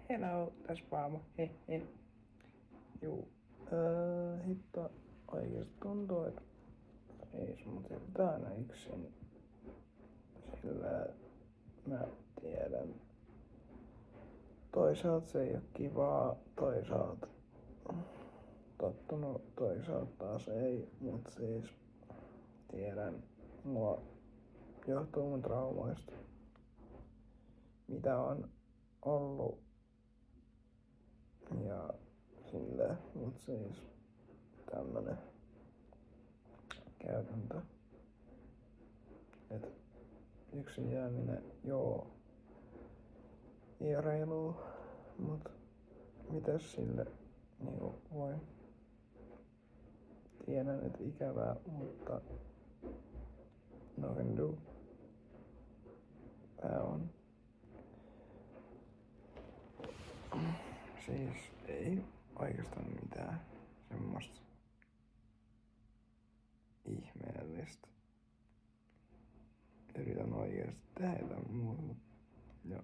hello, tässä Paamo, he. Juu, hitto oikeesti tuntuu, että ei mut jätetään aina yksin. Sillä mä tiedän. Toisaalta se ei oo kivaa, toisaalta tottunut, toisaalta taas ei, mut siis tiedän, mulla johtuu mun traumoista, mitä on ollut ja silleen, mut siis tämmönen käytäntö, et yksin jääminen, joo, ei oo reiluu, mut mitäs sille niinku voi? Tiedän, et ikävää, mutta no can do. Tää on. Siis ei oikeastaan mitään semmoista ihmeellistä. Yritän oikeesti tehdä muuta, mut joo.